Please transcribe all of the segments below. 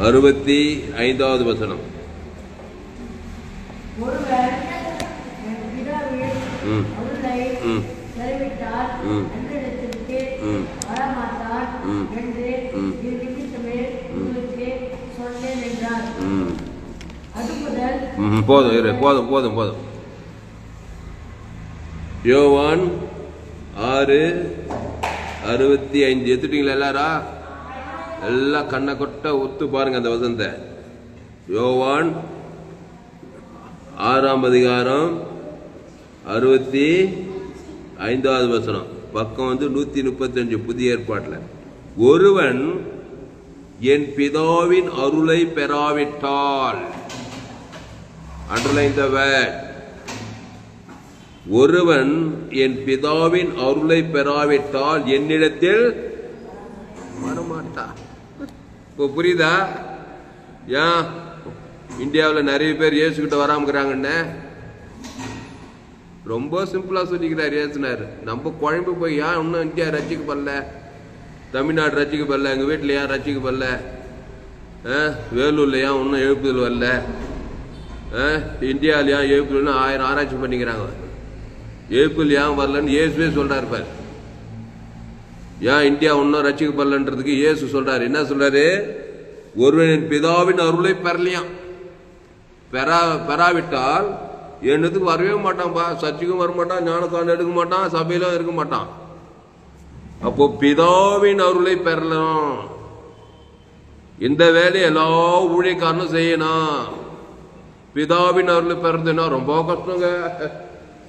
65வது வசனம். போதும் போதும் போதும். யோவான் 6:65 எடுத்துட்டீங்களா எல்லாரா? எல்லாம் கண்ணை கொட்ட ஒத்து பாருங்க அந்த வசனத்தை. யோவான் 6ஆம் அதிகாரம் 65வது வசனம், பக்கம் 135 புதிய ஏற்பாட்டில். ஒருவன் என் பிதாவின் அருளை பெறாவிட்டால், அண்டர்லைன் த வேர்ட், ஒருவன் என் பிதாவின் அருளை பெறாவிட்டால் என்னிடத்தில் வரமாட்டான். இப்போ புரியுதா? ஏன் இந்தியாவில் நிறைய பேர் இயேசுகிட்ட வராமக்கிறாங்கன்னு? ரொம்ப சிம்பிளா சொல்லிக்கிறார் இயேசுனார். நம்ம குழம்பு போய் ஏன் இன்னும் இந்தியா ரசிக்கப்படல, தமிழ்நாடு ரசிக்கப்படல, எங்கள் வீட்டில் ஏன் ரசிக்கப்படல, வேலூர்ல ஏன் இன்னும் எழுப்புதல் வரல, இந்தியாவில் ஏன் எழுப்புதல்னு 1000 ஆராய்ச்சி பண்ணிக்கிறாங்க. எழுப்புதல் ஏன் வரலன்னு இயேசுவே சொல்றாரு. பார், ஏன் இந்தியா இன்னும் ரசிக்கப்படலன்றதுக்கு இயேசு சொல்றாரு. என்ன சொல்றாரு? ஒருவன் பிதாவின் அருளை பெறலையாம், பெறாவிட்டால் என்னதுக்கு வரவே மாட்டான்பா. சர்ச்சுக்கும் வரமாட்டான், ஞானஸ்தானம் எடுக்க மாட்டான், சபையிலும் இருக்க மாட்டான். அப்போ பிதாவின் அருளை பெறலாம். இந்த வேலையை எல்லா ஊழியக்காரனும் செய்யணும். பிதாவின் அருளை பெறதுன்னா ரொம்ப கஷ்டங்க.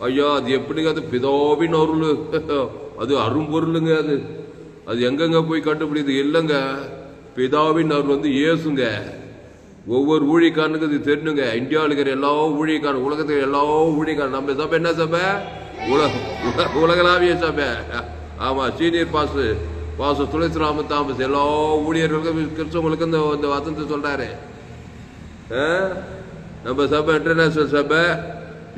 ஐயா அது எப்படிங்க? அது பிதாவின் அருள், அது அரும்பொருளுங்க. அது எங்கெங்க போய் கண்டுபிடிது? இல்லைங்க, பிதாவின் அருள் இயேசுங்க. ஒவ்வொரு ஊழியக்காரனுக்கு இது தெரிஞ்சுங்க. இந்தியாவில் இருக்கிற எல்லா ஊழியக்காரன், உலகத்துக்கு எல்லா ஊழியக்காரன். நம்ம சபை என்ன சபை? உலகளாவிய சபை. ஆமா, சீனியர் பாச துளசிராம தாமஸ் எல்லா ஊழியர்களுக்கும் கிறிஸ்தவங்களுக்கு இந்த வசனத்தை சொல்றாரு. நம்ம சபை இன்டர்நேஷனல் சபை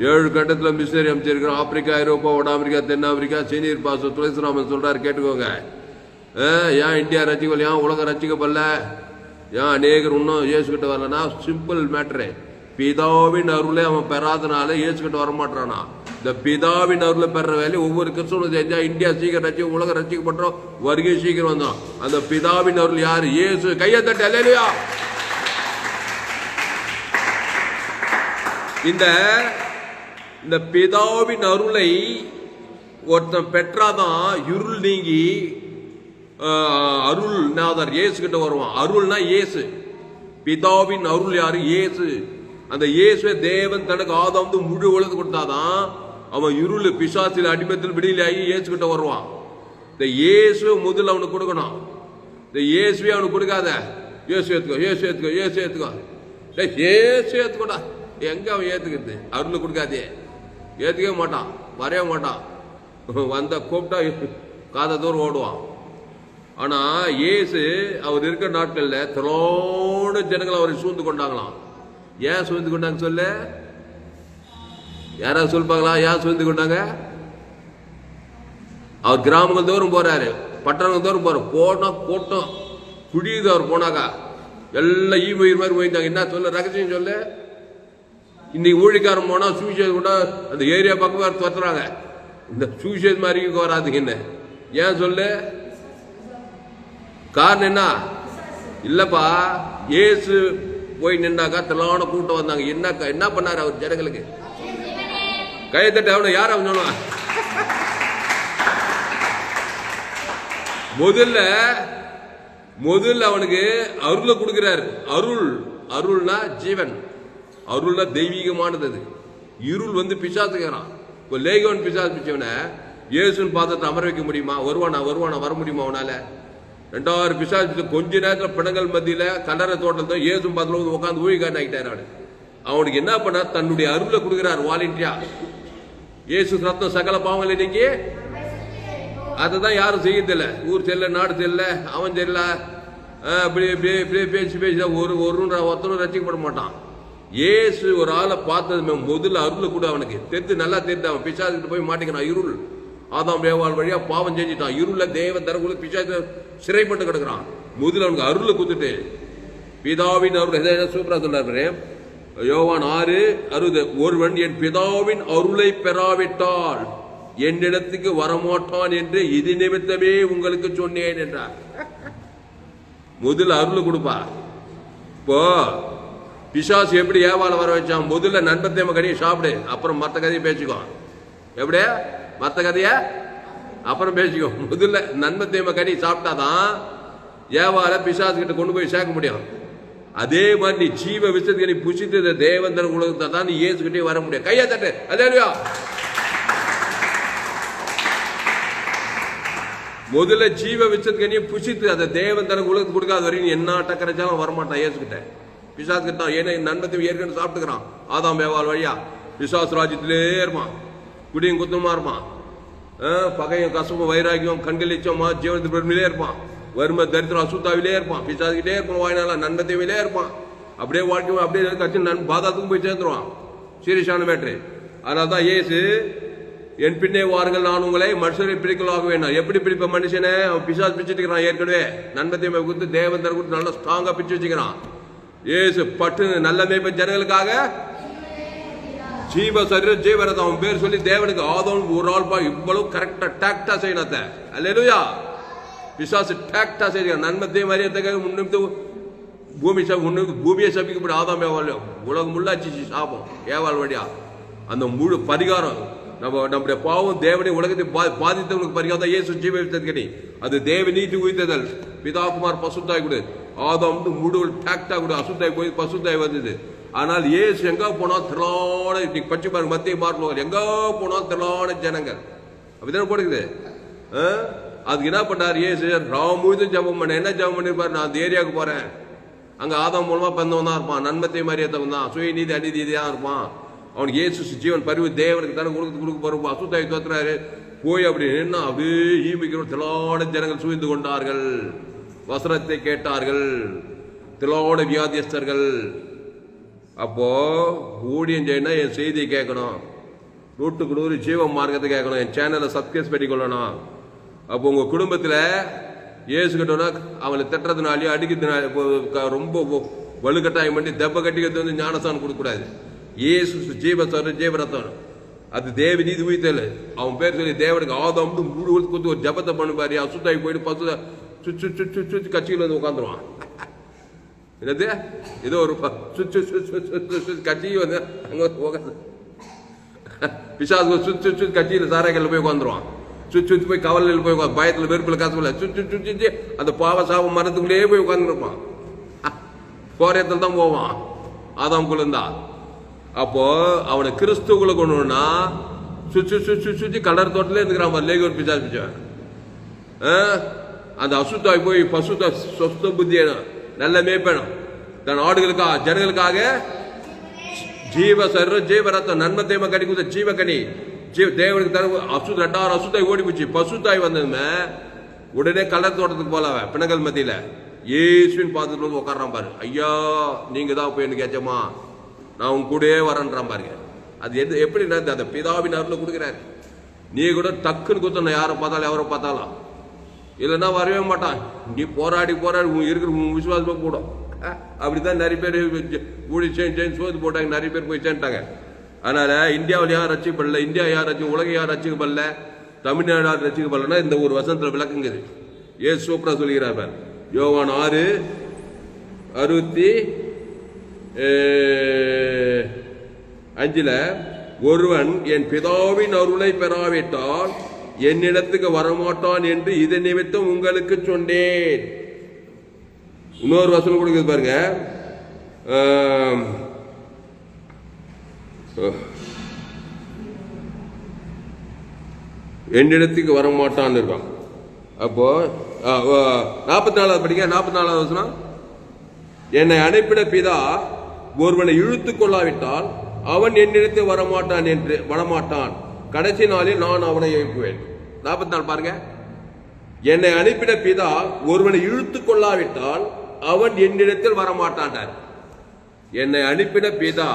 7 கட்டத்தில் மிஷனரி அமைச்சிருக்கிறோம். ஆப்பிரிக்கா, ஐரோப்பா, வட அமெரிக்கா, தென் ஆப்பிரிக்கா. சீனியர் பாச துளசிராமன் சொல்றாரு, கேட்டுக்கோங்க. ஏன் இந்தியா ரசிக்கப்படல, ஏன் உலகம் ரசிக்கப்படல, ஏன் அநேகர் இன்னும் இயேசுகிட்ட வரலன்னா சிம்பிள் மேட்ரு. பிதாவின் அருளை அவன் பெறாதனால இயேசுகிட்ட வரமாட்டானா. இந்த பிதாவின் அருளை பெற வேலை ஒவ்வொரு கிறிஸ்தவனும் செஞ்சா இந்தியா சீக்கிரம் ரசிக்க, உலகம் ரசிக்கப்பட்டோம், வருகை சீக்கிரம் வந்தோம். அந்த பிதாவின் அருள் யாரு? இயேசு. கையை தட்டு அல்லேலூயா. இந்த பிதாவின் அருளை ஒருத்தன் பெற்றாதான் இருள் நீங்கி அருள் நாதர் இயேசு கிட்ட வருவான். அருள்னா இயேசு. பிதாவின் அருள் யாரு? இயேசு. அந்த இயேசுவை தேவன் தனக்கு ஆதாம் முழு உலகம் கொடுத்தாதான் அவன் இருள் பிசாசில் அடிமத்தில் விடுதலையாகி இயேசு கிட்ட வருவான். இந்த இயேசு முதல்ல அவனுக்கு கொடுக்கணும். இந்த இயேசுவே அவனுக்கு கொடுக்காத. இயேசு ஏத்துக்கோ, இயேசு ஏத்துக்கோ, இயேசு ஏத்துக்கோ, இயேசு ஏத்துக்கோடா. எங்க அவன் ஏத்துக்கிறது? அருள் கொடுக்காதே, ஏத்துக்கவே மாட்டான், வரவே மாட்டான். வந்த கூப்பிட்டா காத தூரம் ஓடுவான். ஆனா இயேசு அவர் இருக்கிற நாட்கள்ல திரளான ஜனங்கள் அவரை சூழ்ந்து கொண்டாங்களாம். ஏன் சூழ்ந்து கொண்டாங்க சொல்ல? யாராவது சொல்லுப்பாங்களா? ஏன் சூழ்ந்து கொண்டாங்க? அவர் கிராமங்கள் தோறும் போறாரு, பட்டணங்கள் தோறும் போற, போனா கூட்டம் குடியுது. அவர் போனாக்கா எல்லாம் ஈமயிர் மாதிரி போயிருந்தாங்க. என்ன சொல்ல? ரகசியம் சொல்ல. இன்னைக்கு ஊழிக்காரன் போனா சூசைட் கூட அந்த ஏரியா பக்கம் வேறு துரத்துறாங்க. இந்த சூசைட் மாதிரி வராதுங்க. என்ன ஏன் சொல்ல? காரணம் என்ன? இல்லப்பா, இயேசு போய் நின்றாக்கா திரளான கூட்டம் வந்தாங்க. என்ன பண்ணாரு அவர் ஜனங்களுக்கு? கையை தட்டு. அவனை யார் அவன் சொல்லுவான்? முதல்ல அவனுக்கு அருளை கொடுக்கிறாரு. அருள்னா ஜீவன், அருள்னா தெய்வீகமானது. அது இருள் பிசாசுக்கிறான். இப்போ லேகவன் பிசாசு பிச்சவனை இயேசுன்னு பார்த்துட்டு அமர வைக்க முடியுமா? வருவானா வர முடியுமா அவனால? 2000 பிசாசு கொஞ்ச நேரத்தில் பிணங்கள் மத்தியில கல்லற தோட்டத்தை இயேசு பார்த்துல உட்காந்து ஊழிக்காரன் ஆகிட்டாரு. அவனுக்கு என்ன பண்ண? தன்னுடைய அருளை கொடுக்கிறார் வாலண்டியா. இயேசு ரத்தம் சகல பாவங்கள் இன்னைக்கு அதுதான் யாரும் செய்யறதில்ல. ஊர் செல்ல, நாடு செல்ல, அவன் செல்ல, பேசி ஒருத்தரும் ரசிக்கப்பட மாட்டான். இயேசு ஒரு ஆளை பார்த்தது முதல்ல அருளை கூட அவனுக்கு தெரிந்து, நல்லா தெரிந்து. அவன் பிசாசுக்கிட்ட போய் மாட்டிக்கிறான். இருள் ஆதாம் ஏவாள் வழியா பாவம் செஞ்சுட்டான். இருள தேவ தரக்குள்ள பிசாசு சிறைப்பட்டு கிடக்குறான். முதல்ல அவனுக்கு அருளை கொடுத்துட்டு பிதாவின் அருள் சூப்பரா சொன்னார் யோவான் 6:60. ஒருவன் என் பிதாவின் அருளை பெறாவிட்டால் என்னிடத்துக்கு வரமாட்டான் என்று இது நிமித்தமே உங்களுக்கு சொன்னேன் என்றார். முதல்ல அருள் கொடுப்பா. இப்போ பிசாசு எப்படி ஏவால வர வச்சான்? முதல்ல நண்பத்தேம கதையை சாப்பிடு, அப்புறம் மற்ற கதையை பேசிக்கோ. எப்படி மற்ற கதைய அப்புறம் பேசிக்கோ. முதல்ல நண்பத்தேம கறி சாப்பிட்டாதான் ஏவால பிசாசு கிட்ட கொண்டு போய் சேர்க்க முடியும். அதே மாதிரி நீ ஜீவ விஷயத்துக்கு நீ புசித்த தேவந்தர் உலகத்தை தான் நீ இயேசுகிட்டே வர முடியும். கையா தட்டு. அல்லேலூயா. முதல்ல ஜீவ விஷயத்துக்கு நீ புசித்து அதை தேவந்தர உலகத்துக்கு கொடுக்காத வரைக்கும் என்ன டக்கரைச்சாலும் வரமாட்டான் இயேசுகிட்ட. பிசாசு கிட்ட ஏன்னா நண்பத்தையும் ஏற்கனவே சாப்பிட்டுக்கிறான். ஆதாம் ஏவாள் வழியா பிசாசு ராஜ்யத்திலே இருப்பான். குடியும் குத்தமா இருப்பான். பகையும் கசமும் வைராக்கியம் கண்களிச்சமா ஜீவனத்து பெருமையிலே இருப்பான். வறுமை தரித்திரம் அசுத்தாவிலே இருப்பான். பிசாசுக்கிட்டே இருப்பான். வாயினால நண்பத்தையிலே இருப்பான். அப்படியே வாழ்க்கை அப்படியே கட்சி பாதாத்துக்கும் போய் சேர்ந்துருவான். சீரியஸான மேட்ரு. அதனால தான் இயேசு என் பின்னே வாருங்கள் நான் உங்களை மனுஷரை பிடிக்கலாக வேண்டாம். எப்படி பிடிப்ப மனுஷனை? அவன் பிசாசு பிடிச்சிட்டு இருக்கிறான். ஏற்கனவே நண்பத்தையுமே கொடுத்து தேவந்தர் கொடுத்து நல்லா ஸ்ட்ராங்கா பிடிச்சு வச்சுக்கிறான். ஏசு பட்டு நல்ல மேய்ப்ப ஜனங்களுக்காக ஜீவ சரீரம் ஜீவரத்தை அவன் பேர் சொல்லி தேவனுக்கு ஆதவன் ஒரு ஆள் பா இவ்வளவு கரெக்டா டாக்டா செய்யணத்த. அல்லேலூயா. பிசாசு டாக்டா செய்ய நன்மத்தை மரியத்துக்காக முன்னிட்டு பூமியை சபிக்கப்பட ஆதாம் ஏவாள் உலகம் முள்ளாச்சு சாபம் ஏவாள் வழியா அந்த முழு பரிகாரம் நம்முடைய பாவம் தேவனை உலகத்தை பாதித்தவங்களுக்கு பரிகாரம் இயேசு ஜீவ வித்தது. அது தேவ நீதி உயிர்த்ததல் பிதாகுமார் பசுத்தாய் கூட ஆதாம் முழு டாக்டா கூட அசுத்தாய் போய் பசுத்தாய் வந்தது. ஆனால் ஏசு எங்க போனா திரளான பச்சை பாருங்க மத்திய மார்க் எங்க போனா திரளான ஜனங்கள் அப்படித்தானே போடுக்குது. அதுக்கு என்ன பண்ணார் ஏசு? ராமுழுதும் ஜபம் பண்ண. என்ன ஜபம் பண்ணிருப்பாரு? நான் அந்த ஏரியாவுக்கு போறேன். அங்க ஆதாம் மூலமா பிறந்தவன் தான் இருப்பான். நன்மத்தை மாதிரியத்தவன் தான். சுயநீதி அநீதிதான் இருப்பான். அவனுக்கு ஏசு ஜீவன் பரிவு தேவனுக்கு தானே கொடுக்க போறோம். அசுத்தாய் தோத்துறாரு. போய் அப்படி நின்னா அப்படியே ஈமிக்கிற திரளான ஜனங்கள் சூழ்ந்து கொண்டார்கள். வசனத்தை கேட்டார்கள். திரளான வியாதியஸ்தர்கள். அப்போ ஊழியம் செய்யணும். என் செய்தியை கேட்கணும். 100க்கு 100 ஜீவ மார்க்கத்தை கேட்கணும். என் சேனலை சப்ஸ்கிரைப் பண்ணிக்கொள்ளணும். அப்போ உங்க குடும்பத்தில் ஏசு கிட்டோன்னா அவங்களை திட்டுறதுனாலையோ அடிக்கிறதுனால ரொம்ப வலுக்கட்டாயம் பண்ணி தெப்ப கட்டிக்கிறது வந்து ஞானஸ்தானம் கொடுக்கக்கூடாது. ஏசு ஜீவரத்தம் அது தேவ நீதி உயிர்த்தல். அவன் பேர் சொல்லி தேவனுக்கு ஆதாம் முழு கொடுத்து ஒரு ஜபத்தை பண்ணுவாரு. அசுத்தாய் போயிட்டு பசு சுச்சு சுச்சு சுச்சு கட்சியில் வந்து உட்காந்துருவான். என்னது ஏதோ ஒரு கட்சி வந்து அங்க பிசாசு சுச்சு சுச்சு கட்சியில் சாராய்கள் போய் உட்காந்துருவான். சுச்சு சுச்சு போய் கவலையில் போய் பயத்தில் வெறுப்பில் காசுல சுச்சு சுச்சு அந்த பாவ சாபம் மரத்துக்குள்ளேயே போய் உட்காந்துருப்பான். கோரியத்தில் தான் போவான் ஆதாம் குழந்தா. அப்போ அவனை கிறிஸ்துக்குள்ள கொண்டுனா சுச்சு சுச்சு சுச்சு கடற் தோட்டத்திலே இருந்துக்கிறான். லேகி ஒரு பிசாசு பிச்சவன். அந்த அசுத்தாய் போய் பசுத்த சொஸ்த புத்திய நல்ல மேய்ப்பனும் தன் ஆடுகளுக்காக ஜனங்களுக்காக ஜீவ சரீரம் ஜீவரத்தம் நன்மத்தையமா கனி கொடுத்த ஜீவகனி தேவனுக்கு தர ரெண்டாயிரம் அசுத்தாய் ஓடி போச்சு. பசுத்தாய் வந்ததுமே உடனே கலர் தோட்டத்துக்கு போல பிணங்கள் மத்தியில ஏசுவின் பாத்திரத்துல வந்து உட்காரான் பாரு. ஐயா நீங்க தான் போய் எனக்கு ஏச்சமா நான் உங்க கூடயே வரேன்றான் பாருங்க. அது எப்படி அந்த பிதாவின் அருள் கொடுக்குறாரு. நீ கூட டக்குன்னு குத்தணும். யாரை பார்த்தாலும் எவரை பார்த்தாலும் இல்லைன்னா வரவே மாட்டான். நீ போராடி இருக்கிற விசுவாசமா போடும். அப்படித்தான் நிறைய பேர் ஊழி சோது போட்டாங்க. நிறைய பேர் போய் சேர்ந்துட்டாங்க. அதனால இந்தியாவில் யார் ரசிக்கப்படல, இந்தியா யார் உலகம் யார் ரசிக்கப்படல, தமிழ்நாடு யார் ரசிக்கப்படலன்னா இந்த ஒரு வசனத்துல விளக்குங்குது. ஏசு சூப்பரா சொல்கிறார். யோவான் 6:65 ஒருவன் என் பிதாவின் அருளை பெறாவிட்டால் என்னிடத்துக்கு வரமாட்டான் என்று இதை நிமித்தம் உங்களுக்கு சொன்னேன். இன்னொரு வசனம் கொடுக்குது பாருங்க. என்னிடத்துக்கு வரமாட்டான் இருக்கான். அப்போ 44 படிக்க 44 வசனம். என்னை அனுப்பின பிதா ஒருவனை இழுத்து கொள்ளாவிட்டால் அவன் என்னிடத்தில் வரமாட்டான். கடைசி நாளில் நான் அவனை எழுப்புவேன். 44 பாருங்க. என்னை அனுப்பின பிதா ஒருவனை இழுத்து கொள்ளாவிட்டால் அவன் என்னிடத்தில் வரமாட்டான். என்னை அனுப்பின பிதா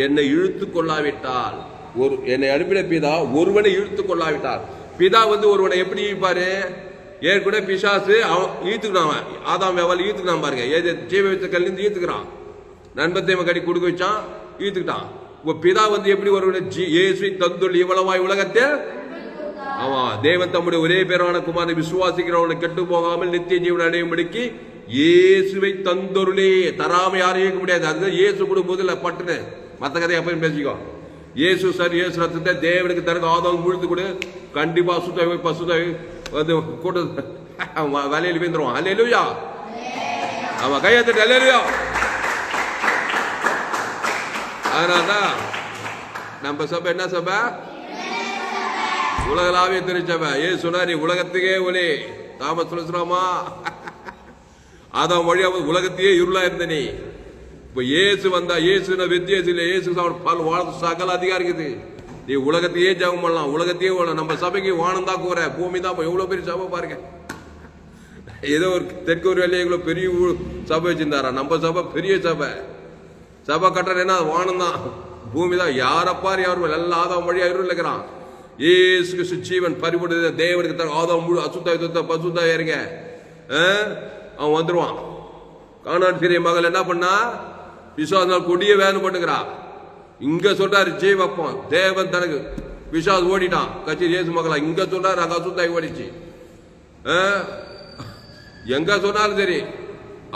என்னை இழுத்து கொள்ளாவிட்டால் என்னை அனுப்பின பிதா ஒருவனை இழுத்து கொள்ளாவிட்டால் பிதா வந்து ஒருவனை எப்படி இழுப்பாரு? ஏற்கனவே பிசாசு ஈத்துக்கினான், ஆதாம் எவ்வளவு ஈத்துக்கினான் பாருங்க. ஜீவ வித்த கல்லிருந்து ஈத்துக்கிறான், நண்பத்தையும் கடி கொடுக்க வச்சான், ஈத்துக்கிட்டான். இப்ப பிதா எப்படி ஒரு இயேசு தந்துள்ள இவ்வளவாய் உலகத்தில், ஆமா, தேவன் தம்முடைய ஒரே பேரான குமாரனை விசுவாசிக்கிறவனை கெட்டு போகாமல் நித்திய ஜீவன் அடையும்படிக்கு இயேசுவை தந்தொருளே. தராம யாரும் இயக்க முடியாது. அதுதான் இயேசு கூட முதல்ல பட்டுன்னு மற்ற கதையை அப்பயும் பேசிக்கோ. இயேசு சார் இயேசு ரத்தத்தை தேவனுக்கு தனக்கு ஆதாரம் முழுத்து கொடு, கண்டிப்பா சுத்தாய் பசுத்தாய் கூட்ட வேலையில் வீந்துருவான். அல்லேலூயா. ஆமா, கையெழுத்து அல்லேலூயா. அதனால்தான் நம்ம சபை என்ன சபை? உலகளாவே தெரிஞ்சவ. ஏன் சொன்னாரு உலகத்துக்கே ஒளி. தாமஸ் சொல்லுமா, அதான் வழியா உலகத்தையே இருளா இருந்த நீ. இப்ப இயேசு வந்தா, இயேசு வித்தியாசம் இல்லை, இயேசு சகல அதிகாரம் இருக்குது. நீ உலகத்தையே ஜெபம் பண்ணலாம், உலகத்தையே. நம்ம சபைக்கு வானம் தான் கூற, பூமி தான். எவ்வளவு பெரிய சபை பாருங்க. ஏதோ ஒரு தெற்கு ஒரு வேலையை இவ்வளவு பெரிய சபை வச்சிருந்தாரா? நம்ம சபை பெரிய சபை. சபை கட்டுறது என்ன? வானம் தான், பூமி தான். யாரப்பாரு யாரும் எல்லாம் ஆதாம் வழியா இருள் இருக்கிறான். இயேசு ஜீவன் பறிபடுது தேவனுக்கு தர ஆதாம் முழு அசுத்த பசுத்தா இருங்க. அவன் வந்துருவான். கானான் சிறிய மகள் என்ன பண்ணா? விசுவாசனால் கொடிய வேதனை பண்ணுகிறா. இங்க சொல்றாரு ஜீவப்பம் தேவன் தனக்கு. விசுவாஸ் ஓடிட்டான் கட்சி இயேசு மகளா. இங்க சொல்றாரு அங்க அசுத்தாய் ஓடிச்சு. எங்க சொன்னாலும் சரி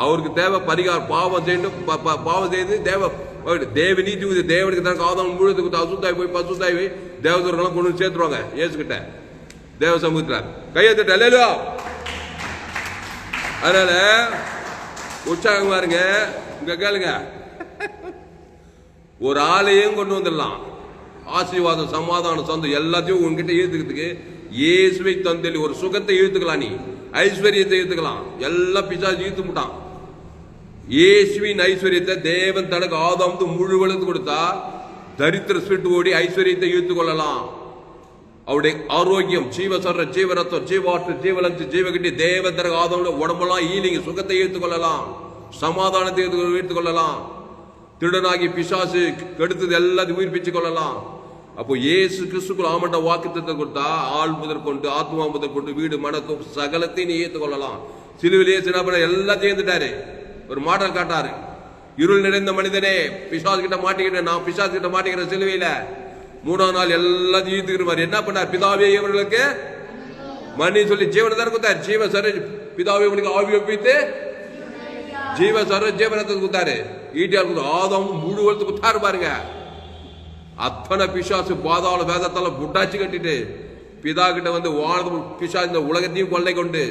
அவருக்கு தேவை பரிகாரம். பாவம் செய்து தேவ நீதி தேவனுக்கு தனக்கு ஆதாம் முழுதுக்கு அசுத்தாய் போய் பசுத்தாய் போய் தேவதூரெல்லாம் கொண்டு சேர்த்துருவாங்க இயேசு கிட்ட தேவ சமூகத்தில். கையெழுத்து அல்லேலூயா. அதனால உற்சாகமா இருங்க. இங்க கேளுங்க, ஒரு ஆளையும் கொண்டு வந்துடலாம். ஆசீர்வாதம் சமாதானம் சொந்தம் எல்லாத்தையும் உங்ககிட்ட ஈர்த்துக்கிறதுக்கு இயேசுவை தந்தலி. ஒரு சுகத்தை ஈர்த்துக்கலாம், நீ ஐஸ்வர்யத்தை ஈர்த்துக்கலாம். எல்லாம் பிசாசு ஈர்த்து முட்டான். இயேசுவின் ஐஸ்வர்யத்தை தேவன் தனக்கு ஆதாம் முழுவதும் கொடுத்தா தரித்திர ஸ்பிரிட் ஓடி ஐஸ்வர்யத்தை ஈர்த்து கொள்ளலாம். அவருடைய ஆரோக்கியம், ஜீவசர, ஜீவரத்தம், ஜீவாற்று, ஜீவலந்து, ஜீவகட்டி தேவன் தனக்கு ஆதாம் உடம்பெல்லாம் ஈலிங்க சுகத்தை ஈர்த்து கொள்ளலாம், சமாதானத்தை ஈர்த்து கொள்ளலாம். திருடனாகி பிசாசு கெடுத்தது எல்லாத்தையும் உயிர்ப்பிச்சு கொள்ளலாம். அப்போ இயேசு கிறிஸ்துக்குள் ஆமண்ட வாக்குத்தத்தை கொடுத்தா ஆள் முதல் கொண்டு ஆத்மா முதல் கொண்டு வீடு மனத்தும் சகலத்தையும் நீ ஏற்றுக் கொள்ளலாம். சிலுவிலேயே சின்ன எல்லாத்தையும் ஏந்துட்டாரு. ஒரு மாடல் காட்டாரு. இருள் நிறைந்த மனிதனே, பிசாசு கிட்ட மாட்டிக்கிட்டேன், நான் பிசாசு கிட்ட மாட்டிக்கிறேன் சிலுவையில. 3ஆம் நாள் எல்லாத்தையும் ஈர்த்துக்கிற என்ன பண்ணார்? பிதாவே இவர்களுக்கு மணி சொல்லி ஜீவனை தான் கொடுத்தாரு. ஜீவ சர பிதாவே இவனுக்கு ஆவி ஒப்பித்து ஜீவ சர ஜீவனத்தை கொடுத்தாரு. ஈட்டியால் ஆதாம் முழுவதுக்கு கொடுத்தாரு பாருங்க. அத்தனை பிசாசு பாதாள வேதத்தால புட்டாச்சு கட்டிட்டு பிதா கிட்ட வாழ்ந்து பிசாசு இந்த உலகத்தையும் கொள்ளை கொண்டு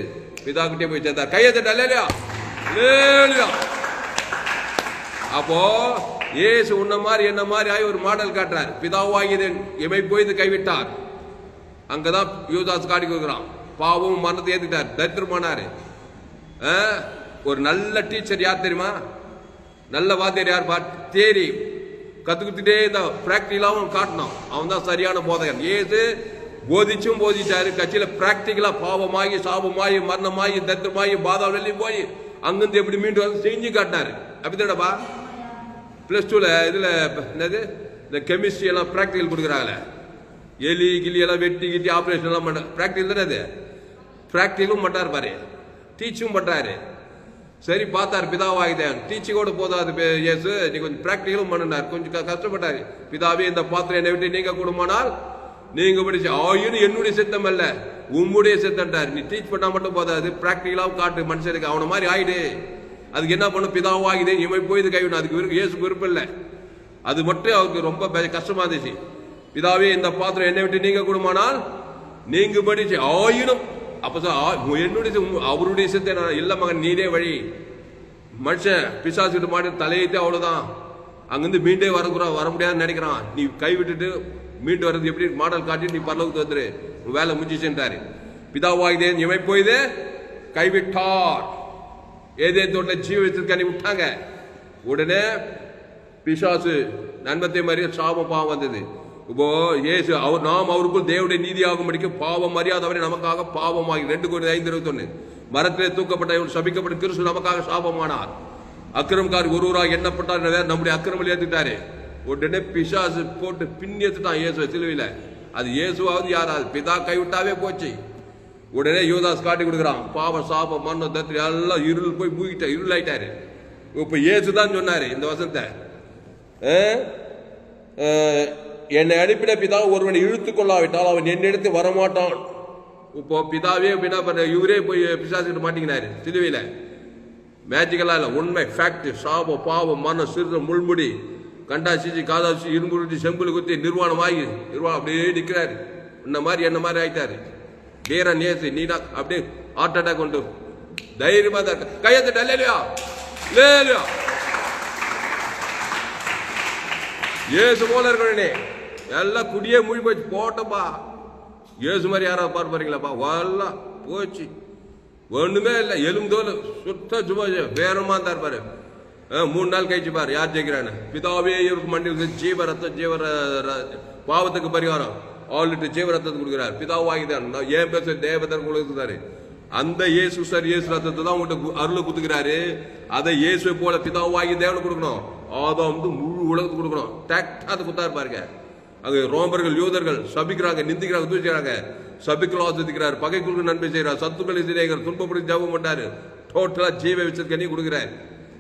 பிதா கிட்டே போய் சேர்ந்தார். கையெழுத்து இல்லையா? அப்போ இயேசு உன்ன மாதிரி என்ன மாதிரி ஆகி ஒரு மாடல் காட்டுறார். பிதாவாகியதன் எமை போய் கைவிட்டார். அங்கதான் யூதாஸ் காட்டி கொடுக்குறான். பாவம் மரணத்தை ஏத்துக்கிட்டார், தரித்திரமானாரு. ஒரு நல்ல டீச்சர் யார் தெரியுமா? நல்ல வாத்தியார் யார்? தேரி கத்துக்கிட்டே இந்த பிராக்டிகலாவும் காட்டணும். அவன் தான் சரியான போதகன். ஏசு போதிச்சும் போதிச்சாரு. கட்சியில பிராக்டிகலா பாவமாகி சாபமாகி மரணமாகி தரித்திரமாகி பாதாள வெளியும் போய் அங்கிருந்து எப்படி மீண்டும் வந்து செஞ்சு காட்டினாரு. அப்படிதானப்பா +2ல இதுல என்னது இந்த கெமிஸ்ட்ரி எல்லாம் பிராக்டிகல் கொடுக்குறாங்களே, எலி கிளி எல்லாம் வெட்டி கிட்டி ஆப்ரேஷன் எல்லாம் பண்ண பிராக்டிகல் தானே. அது பிராக்டிகலும் பண்றாரு பாரு, டீச்சும் பண்றாரு. சரி பார்த்தாரு பிதாவாகிதான் டீச்சிங்கோட போதாது இயேசு, நீ கொஞ்சம் பிராக்டிகலும் பண்ணினார். கொஞ்சம் கஷ்டப்பட்டாரு. பிதாவே இந்த பாத்திரம் என்னை விட்டு நீங்க கொடுமானால் நீங்க படிச்சு ஆயுன்னு என்னுடைய சித்தம் அல்ல உம்முடைய சித்தம்ட்டார். நீ டீச் பண்ணா மட்டும் போதாது, பிராக்டிகலாவும் காட்டு மனுஷனுக்கு. அவனை மாதிரி ஆயிடு. அதுக்கு என்ன பண்ணும்? பிதாவாகிதே இமை போய் இது கைவிடும். அதுக்கு இயேசுக்கு விருப்பம் இல்லை. அது மட்டும் அவருக்கு ரொம்ப கஷ்டமா இருந்துச்சு. பிதாவே இந்த பாத்திரம் என்னை விட்டு நீங்க கொடுமானால் நீங்க படிச்சு ஆயினும் அப்ப என்னுடைய அவருடைய சித்த இல்ல மகன் நீரே வழி. மனுஷன் பிசாசுக்கிட்டு மாட்டி தலையிட்டு அவ்வளவுதான். அங்கிருந்து மீண்டே வர முடியாதுன்னு நினைக்கிறான். நீ கை விட்டுட்டு மீண்டு வர்றது எப்படி மாடல் காட்டி நீ பரலோகத்துக்கு வந்துரு, வேலை முடிஞ்சிச்சுன்றாரு. பிதாவாகிதே இமை போய்தே கைவிட்டார். ஏதே தோட்ட ஜீவித்திற்கு அனுப்பி விட்டாங்க. உடனே பிசாசு நன்மத்தை மாதிரி சாபம் பாவம் வந்தது. இப்போ இயேசு நாம் அவருக்குள் தேவனுடைய நீதியாகும்படிக்கு பாவம் மரியாதை நமக்காக பாவமாகி 2 Corinthians 5:21 மரத்திலே தூக்கப்பட்ட சபிக்கப்பட்ட கிறிஸ்து நமக்காக சாபமானார். அக்கிரமக்காரி ஒருவராக எண்ணப்பட்டார். நம்முடைய அக்கிரமம் ஏத்துட்டாரு. உடனே பிசாசு போட்டு பின்னி எடுத்துட்டான் இயேசு சிலுவையில. அது இயேசுவாவது யாராவது பிதா கைவிட்டாவே போச்சு. உடனே யூதாஸ் காட்டி கொடுக்குறான். பாவம் சாபம் மண்ணம் தத்து எல்லாம் இருள் போய் மூழ்கிட்ட இருளாயிட்டாரு. இப்ப இயேசுதான் சொன்னாரு இந்த வசனத்தை, என்னை அனுப்பின பிதா ஒருவனை இழுத்து கொள்ளாவிட்டால் அவன் என்னிடத்து வரமாட்டான். இப்போ பிதாவே இவரே போய் பிசாசுக்கிட்ட மாட்டிக்கினாரு சிலுவையில. மேஜிக்கலா இல்ல, உண்மை ஃபேக்ட். சாபம் பாவம் மரணம் சிறுதம் முள்முடி கண்டா சிச்சி காதாசி இரும்புருட்டி செம்புல குத்தி நிர்வாணம் அப்படியே நிற்கிறாரு. இந்த மாதிரி என்ன மாதிரி ஆயிட்டாரு. வீர நேசு நீடா அப்படியே ஹார்ட் அட்டாக் கொண்டு தைரியமா தான் இருக்க. கையத்திட்ட இல்லையா இல்லையா ஏசு போல இருக்கணே. எல்லாம் குடியே மூழ்கி போச்சு போட்டப்பா. ஏசு மாதிரி யாராவது பார்ப்பாருங்களாப்பா? எல்லாம் போச்சு, ஒண்ணுமே இல்லை. எலும்புதோல் சுத்த சும்மா வேறமா தான் இருப்பாரு. 3 நாள் கழிச்சு பாரு யார் ஜெயிக்கிறான்னு. பிதாவே இவருக்கு மண்டி ஜீவ ரத்தம் ஜீவ பாவத்துக்கு பரிகாரம் ஆல்ரெடி ஜீவ ரத்தத்தை கொடுக்குறாரு. பிதாவாகிதான் ஏன் பேச தேவதன் கொடுக்குறாரு. அந்த இயேசு சார் இயேசு ரத்தத்தை தான் உங்கள்கிட்ட அருளை குத்துக்கிறாரு. அதை இயேசுவை போல பிதாவாகி தேவனை கொடுக்கணும். ஆதாம் முழு உலகத்துக்கு கொடுக்கணும். டேக்டாத குத்தாரு பாருங்க. அங்க ரோமர்கள் யூதர்கள் சபிக்கிறாங்க, நிந்திக்கிறாங்க, தூசிக்கிறாங்க. சபிக்கள் ஆசிரிக்கிறார், பகைக்குழுக்கு நன்மை செய்யறார், சத்துக்களை சிறைகள் துன்பப்படி ஜபம் பண்ணாரு. டோட்டலா ஜீவ வச்சிருக்கனி கொடுக்குறாரு.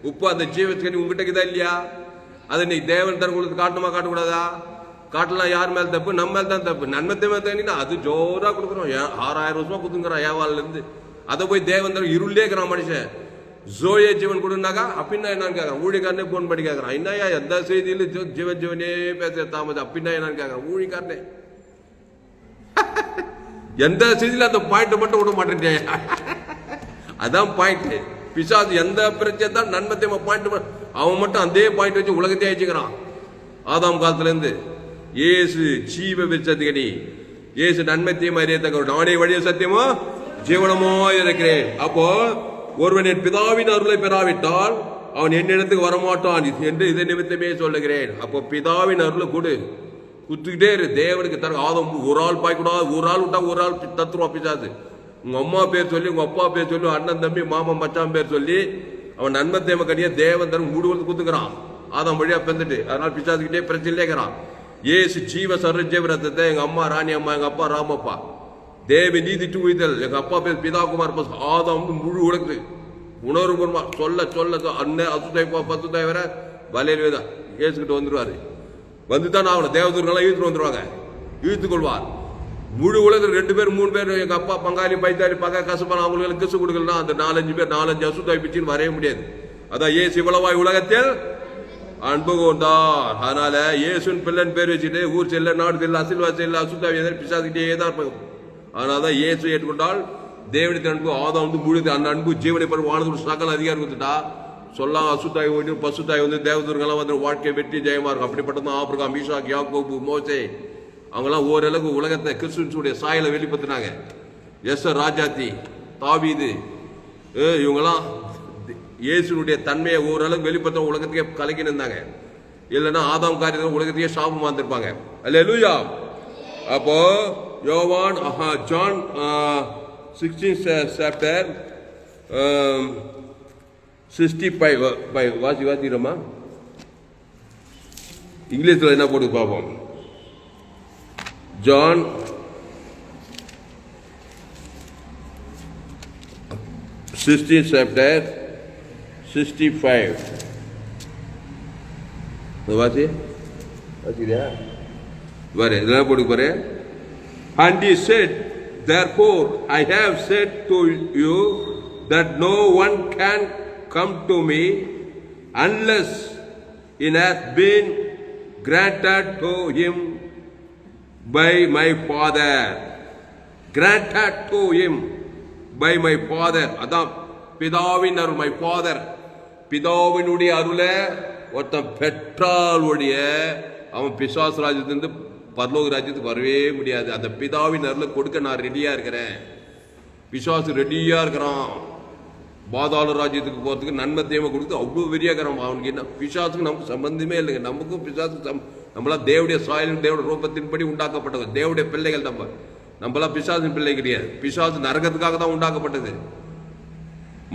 உப்பு அந்த ஜீவ வச்சிருக்கனி உங்ககிட்ட இதா இல்லையா? அதை நீ தேவன் தர உங்களுக்கு காட்டணுமா காட்டக்கூடாதா? காட்டலாம். யார் மேல தப்பு? நம்ம மேல தான் தப்பு. நன்மத்தை மேல தண்ணி அது ஜோரா கொடுக்குறோம். 6000 வருஷமா குத்துங்கிறான் ஏவாள்ல இருந்து. அதை போய் தேவன் தர இருளே இருக்கிறான் மனுஷன். ஜோயே ஜீவன் கொடுனாக்கா அப்படின்னா என்னன்னு கேட்கறான். ஊழிக்காரனே போன் பண்ணி கேட்கறான், என்னையா எந்த செய்தியில ஜீவன் ஜீவனே பேச தாமது அப்படின்னா என்னன்னு கேட்கறான் ஊழிக்காரனே. எந்த செய்தியில அந்த பாயிண்ட் மட்டும் விட மாட்டேன். அதான் பாயிண்ட். பிசாசு எந்த பிரச்சனை தான் நன்மத்தை பாயிண்ட் அவன் மட்டும் அதே பாயிண்ட் வச்சு உலகத்தையே அழிச்சுக்கிறான். ஆதாம் காலத்துல இருந்து இயேசு ஜீவ விருட்சத்துக்கடி. இயேசு நன்மத்தையும் அறியத்தக்க நானே வழிய சத்தியமோ ஜீவனமோ இருக்கிறேன். அப்போ ஒருவன் என் பிதாவின் அருளை பெறாவிட்டால் அவன் என்னிடத்துக்கு வரமாட்டான் என்று இதை நிமித்தமே சொல்லுகிறேன். அப்போ பிதாவின் அருளை கொடு, குத்துக்கிட்டே இரு. தேவனுக்கு தர ஆதம் ஒரு ஆள் பாய்க்கூடாது. ஒரு ஆள் விட்டா ஒரு ஆள் தத்துருவா பிசாசு. உங்க அம்மா பேர் சொல்லி உங்க அப்பா பேர் சொல்லி அண்ணன் தம்பி மாமன் மச்சான் பேர் சொல்லி அவன் நன்மை தேவ கடியா தேவன் தரும் மூடுவது குத்துக்கிறான். ஆதாம் வழியா பெந்துட்டு. அதனால பிசாசுக்கிட்டே பிரச்சனையிலே இருக்கிறான். ஏசு ஜீவ சர்வ ஜீவ ரத்தத்தை எங்க அம்மா ராணி அம்மா, எங்க அப்பா ராமப்பா, தேவி நீதிட்டு உயிர்த்தல், எங்க அப்பா பேர் பிதாகுமார் ஆதாம் முழு உலகத்து உணர்வுமா சொல்ல சொல்ல அண்ணன் அசுத்தாய் பசுத்தாய் வர வலையில் வேதா ஏசுக்கிட்ட வந்துருவாரு. வந்துதான் அவனை தேவதூர்களெல்லாம் இழுத்துட்டு வந்துருவாங்க, இழுத்து கொள்வார். முழு உலகத்தில் 2 பேர் 3 பேர் எங்க அப்பா பங்காளி பைத்தாளி பகா கசுப்பான அவங்களுக்கு கிசு கொடுக்கலாம். அந்த 4-5 பேர் 4-5 அசுத்தாய் பிச்சுன்னு வரைய முடியாது. அதான் ஏசு இவ்வளவாய் உலகத்தில் அன்பு கொண்டார். அதனால இயேசுன் பிள்ளைன்னு பேர் வச்சுட்டு ஊர் செல்ல நாடு செல்ல அசில்வாசி செல்ல அசுத்தாவி பிசாசுக்கிட்டே தான் இருப்பாங்க. அதனாலதான் இயேசு ஏற்றுக்கொண்டால் தேவனுக்கு அன்பு ஆதாம் முழுது அந்த அன்பு ஜீவனை பெற வானது சகல அதிகாரம் கொடுத்துட்டா சொல்லாம். அசுத்தாய் ஓடி பசுத்தாய் தேவதூர்களெல்லாம் வந்து வாழ்க்கை வெற்றி ஜெயமா இருக்கும். அப்படிப்பட்டதான் ஆபிரகாம், ஈசாக், யாக்கோபு, மோசே அவங்கெல்லாம் ஓரளவுக்கு உலகத்தை கிறிஸ்துவனுடைய சாயலை வெளிப்படுத்தினாங்க. ராஜாத்தி, தாவீது இவங்கெல்லாம் இயேசுனுடைய தன்மையை ஓரளவுக்கு வெளிப்படுத்த உலகத்தையே கலக்கின்னு இருந்தாங்க. இல்லைன்னா ஆதாம் காரியத்தை உலகத்தையே சாபமா இருந்திருப்பாங்க. அல்லேலூயா. அப்போ யோவான் ஜான் 16th chapter 65 வாசிக்கிறோமா? இங்கிலீஷ்ல என்ன போட்டு பார்ப்போம். John 16th chapter 65 வாசிக்கிறியா? வரேன் இதெல்லாம் போட்டு போறேன். And he said, therefore I have said to you that no one can come to me unless it has been granted to him by my Father. Granted to him by my Father. அதான் பிதாவின் அருள். my Father. பிதாவினுடைய அருளை ஒருத்தன் பெற்றால் ஒழிய அவன் பிசாசு ராஜ்யத்திலிருந்து பரலோக ராஜ்யத்துக்கு வரவே முடியாது. அந்த பிதாவின் அருளை கொடுக்க நான் ரெடியா இருக்கிறேன். பிசாசு ரெடியா இருக்கிறான். பாதாள ராஜ்யத்துக்கு போறதுக்கு நன்மை தேவை கொடுத்து அவ்வளவு வெறியா இருக்கிறான். அவனுக்கு என்ன பிசாசுக்கு நமக்கு சம்பந்தமே இல்லைங்க. நமக்கும் பிசாசுக்கு நம்மளாம் தேவடைய சாயலின் தேவடைய ரூபத்தின்படி உண்டாக்கப்பட்டது. தேவடைய பிள்ளைகள் நம்மளாம் பிசாசின் பிள்ளை கிடையாது. பிசாசு நரகத்துக்காக தான் உண்டாக்கப்பட்டது,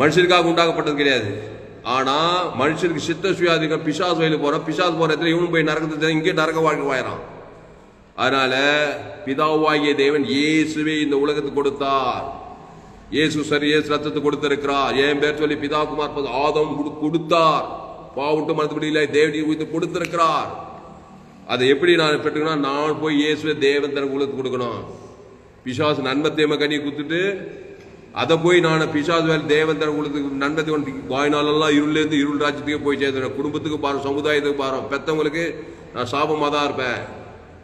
மனுஷனுக்காக உண்டாக்கப்பட்டது கிடையாது. ஆனா மனுஷனுக்கு சித்த சுயாதிகம் பிசாசு வயலு போறான். பிசாசு போற இடத்துல இவனும் போய் நரகத்தை இங்கே நரக வாழ்க்கை வாயிறான். அதனால பிதாவாகிய தேவன் இயேசுவே இந்த உலகத்துக்கு கொடுத்தார். இயேசு சரி இயேசு ரத்தத்தை கொடுத்திருக்கிறார். என் பேர் சொல்லி பிதா குமார் ஆதம் கொடுத்தார். பாவட்டு மனதுபடியில தேவடி உயிர்த்து கொடுத்திருக்கிறார். அதை எப்படி நான் பெற்றுக்கணும்? நான் போய் இயேசுவை தேவன் தனக்கு உலகத்துக்கு கொடுக்கணும். பிசாசு நன்மை தேம கனி குத்துட்டு அதை போய் நான் பிசாசு வேலை தேவன் தனக்கு உலகத்துக்கு நன்மை வாய்நாளெல்லாம் இருளேருந்து இருள் ராஜ்யத்துக்கே போய் சேர்த்துறேன். குடும்பத்துக்கு பாரு, சமுதாயத்துக்கு பாரு. பெற்றவங்களுக்கு நான் சாபமாக தான் இருப்பேன்.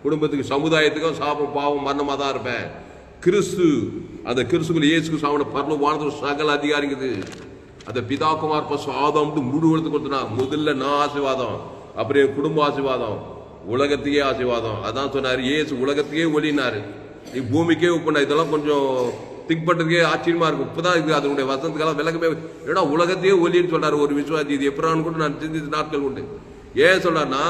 குடும்பத்துக்கு சமுதாயத்துக்கும் சாபம் பாவம் மரணமாக தான் இருப்பேன். கிறிஸ்து அந்த கிறிஸ்துக்குள்ள இயேசுக்கு சாமன பரலோ வானத்துல சகல அதிகாரிக்குது. அந்த பிதா குமார் பசு ஆதம் முழு உலகத்துக்கு கொடுத்தனா. முதல்ல நான் ஆசீர்வாதம், அப்புறம் என் குடும்ப ஆசீர்வாதம், உலகத்துக்கே ஆசீர்வாதம். அதான் சொன்னாரு இயேசு உலகத்துக்கே ஒளினாரு, நீ பூமிக்கே உப்புனா. இதெல்லாம் கொஞ்சம் திங்க் பண்றதுக்கே ஆச்சரியமா இருக்கும். இப்பதான் இது அதனுடைய வசனத்துக்கெல்லாம் விலகமே. ஏன்னா உலகத்தையே ஒலின்னு சொல்றாரு ஒரு விசுவாசி. இது எப்படான்னு கூட நான் சிந்தித்த நாட்கள் உண்டு. ஏன் சொல்றாருன்னா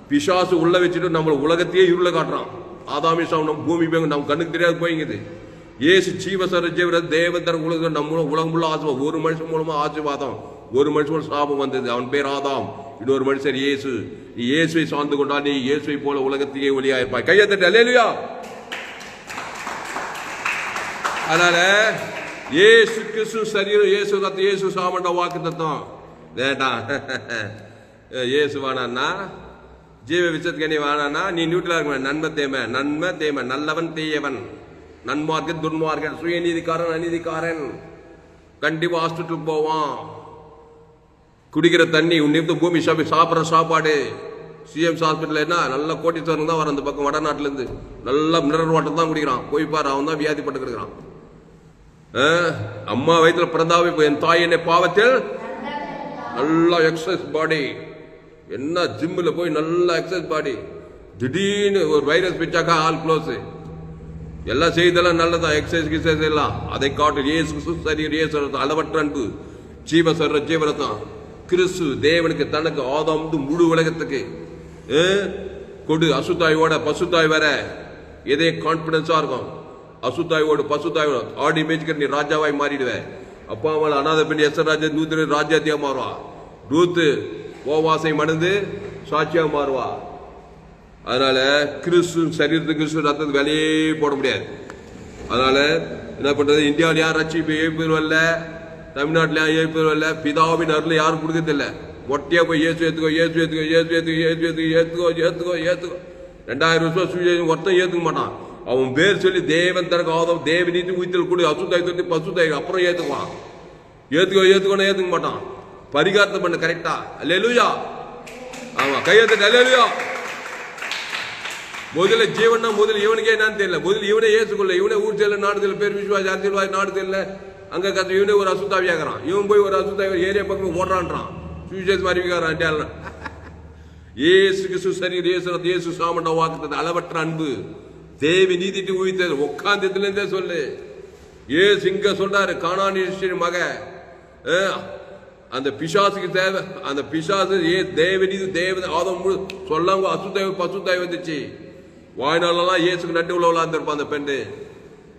பிசாசு உள்ள வச்சுட்டு நம்ம உலகத்தையே இருள காட்டுறான். ஆதாமி சாமம் பூமி நம்ம கண்ணுக்கு தெரியாது போய்ங்குது. ஏசு ஜீவசர ஜீவர தேவதர உலகம் நம்ம உலகம் உள்ள ஆசீர்வாதம். ஒரு மனுஷன் மூலமா ஆசீர்வாதம், ஒரு மனுஷன் சாபம் வந்தது. அவன் பேர் ஆதாம், இன்னொரு மனுஷர் இயேசு. நீ இயேசுவை சார்ந்து கொண்டா நீ இயேசுவை போல உலகத்தையே ஒளியாயிருப்பாய். கையத்தட்டு அல்லேலூயா. அதனால இயேசு கிறிஸ்து சரீரம், இயேசு ரத்தம், இயேசு சாமண்ட வாக்கு தத்துவம் வேண்டாம். இயேசு வேணான்னா ஜீவ விசத்துக்கு வேணான்னா நீ நியூட்ரலா இருக்க. நன்மை தேமை, நன்மை தேமை, நல்லவன் தீயவன், நன்மார்க்கன் துன்மார்க்கன், சுயநீதிக்காரன் அநீதிக்காரன், கண்டிப்பா ஹாஸ்பிட்டலுக்கு போவான். குடிக்கிற தண்ணி உன்னிட்டு பூமி சாப்பிட்ற சாப்பாடு. சிஎம்ஸ் ஹாஸ்பிட்டல் என்ன நல்ல கோட்டீஸ்வரன் தான் வர அந்த பக்கம் வடநாட்டுல இருந்து நல்ல மினரல் வாட்டர் தான் குடிக்கிறான். போய் பாரு, அவன் தான் வியாதிப்பட்டு கிடக்கிறான். அம்மா வயிற்றுல பிறந்தாவே என் தாய் என்னை பாவத்தில் நல்லா எக்ஸசைஸ் பாடி, என்ன ஜிம்மில் போய் நல்லா எக்ஸசைஸ் பாடி, திடீர்னு ஒரு வைரஸ் பிச்சாக்கா ஆல் க்ளோஸ். எல்லாம் செய்தெல்லாம் நல்லதான், எக்ஸசைஸ் எல்லாம். அதை காட்டு இயேசு சரி இயேசு அளவற்ற அன்பு, ஜீவசர ஜீவரத்தான் கிறிஸ்து தேவனுக்கு தனக்கு ஆதாம் முழு உலகத்துக்கு கொடு. அசுத்தாயோட பசுத்தாய் வர எதே கான்பிடன்ஸா இருக்கும். அசுத்தாயோடு பசுத்தாயோட ஆடி மேய்ச்சிக்கிற நீ ராஜாவாய் மாறிடுவேன். அப்பா அவள் அநாத பெண் எஸ்ராஜா நூத்திர ராஜாத்தியா மாறுவா. ரூத்து ஓவாசை மணந்து சாட்சியா மாறுவா. அதனால கிறிஸ்து சரீரத்துக்கு கிறிஸ்து ரத்தத்துக்கு வேலையே போட முடியாது. அதனால என்ன பண்றது? இந்தியாவில் யார் ரட்சிப்பு ஏற்பு வரல, தமிழ்நாட்டில் ஏற்பு வரல. பிதாவின் அருள் யாரும் கொடுக்கறதில்ல. ஒட்டியா போய் ஏசு ஏத்துக்கோ, ஏசு ஏத்துக்கோ, ஏசு ஏத்துக்கோ, ஏசு ஏத்துக்கோ, ஏத்துக்கோ, ஏத்துக்கோ, ஏத்துக்கோ. 2000 வருஷம் சுவிசேஷம் ஒருத்தன் ஏத்துக்க மாட்டான். அவன் பேர் சொல்லி தேவன் தனக்கு ஆதம் தேவ நீதி உயிர்த்தல் கூட அசுத்தாய் தொட்டி பசுத்தாய் அப்புறம் ஏத்துக்குவான். ஏத்துக்கோ ஏத்துக்கோன்னு ஏத்துக்க மாட்டான். பரிகாரத்தை பண்ண கரெக்டா. அல்லேலூயா. ஆமா, கையெழுத்து அல்லேலூயா. முதல்ல ஜீவன்னா முதல்ல இவனுக்கே என்னன்னு தெரியல. முதல்ல இவனே ஏசுக்கொள்ள, இவனே ஊர் செல்ல நாடுதல் பேர் விசுவாசி அரசியல்வாதி நாடுதல் அங்க கத்து. இவனே ஒரு அசுத்தாவியாகிறான். இவன் போய் ஒரு அசுத்தாவி ஏரியா பக்கம் ஓடுறான்றான். சுவிசேஷம் அறிவிக்கிறான். ஏசு கிறிஸ்து சரி இயேசு சாமண்ட வாக்குத்தது அளவற்ற அன்பு, தேவி நீதிட்டு உயிர்த்தது. உட்கார்ந்ததுல இருந்தே சொல்லு. ஏசு இங்க சொல்றாரு, கானானியர் மக அந்த பிசாசுக்கு தேவை. அந்த பிசாசு தேவ நீதி தேவ ஆதம் சொல்லாம அசுத்தாய் பசுத்தாய் வந்துச்சு. வாய்நாளெல்லாம் இயேசுக்கு நட்டு உள்ளவளா இருந்திருப்பான் அந்த பெண்ணு.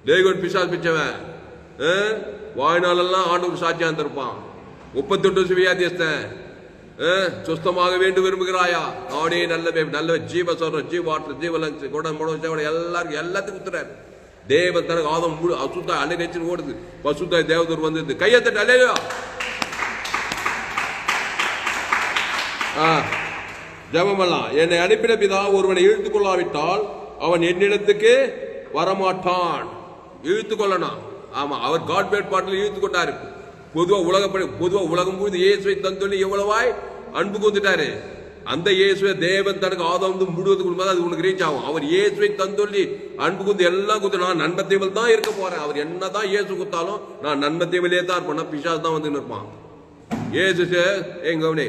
லேகோன் பிசாசு பிச்சவன் வாய்நாளெல்லாம் ஆண்டுக்கு சாட்சியா இருந்திருப்பான். 38 வியாதியஸ்தன். சுத்தமாக வேண்டும் விரும்புகிறாயா? அவனே நல்ல ஜீவ சொல்ற ஜீவாற்று ஜீவலஞ்சு கூட எல்லாருக்கும் எல்லாத்துக்கும் குத்துறாரு. தேவ தனக்கு ஆதம் முழு அசுத்தாய் அலை நெச்சு ஓடுது. பசுத்தாய் தேவதூர் வந்தது. கையத்தட்டு அல்லேலூயா. ஜெபமெல்லாம் என்னை அனுப்பின பிதா ஒருவனை இழுத்துக் கொள்ளாவிட்டால் அவன் என்னிடத்துக்கு வரமாட்டான். இழுத்துக் கொள்ளணும். ஆமா, அவர் காட் வேட்பாட்டில் இழுத்துக் கொண்டாரு. பொதுவா உலகம் போது இயேசுவை தந்தொல்லி எவ்வளவாய் அன்பு கொண்டுட்டாரு. அந்த இயேசுவை தேவன் தனக்கு ஆதம் முழுவதுக்கு அது உனக்கு ரீச் ஆகும். அவர் இயேசுவை தந்தொல்லி அன்பு குந்து எல்லாம் குத்து. நான் நன்மத்தேவல் தான் இருக்க போறேன். அவர் என்னதான் இயேசு குத்தாலும் நான் நன்மத்தேவலே தான் இருப்பேன். பிசாஸ் தான் வந்து இருப்பான். இயேசு எங்க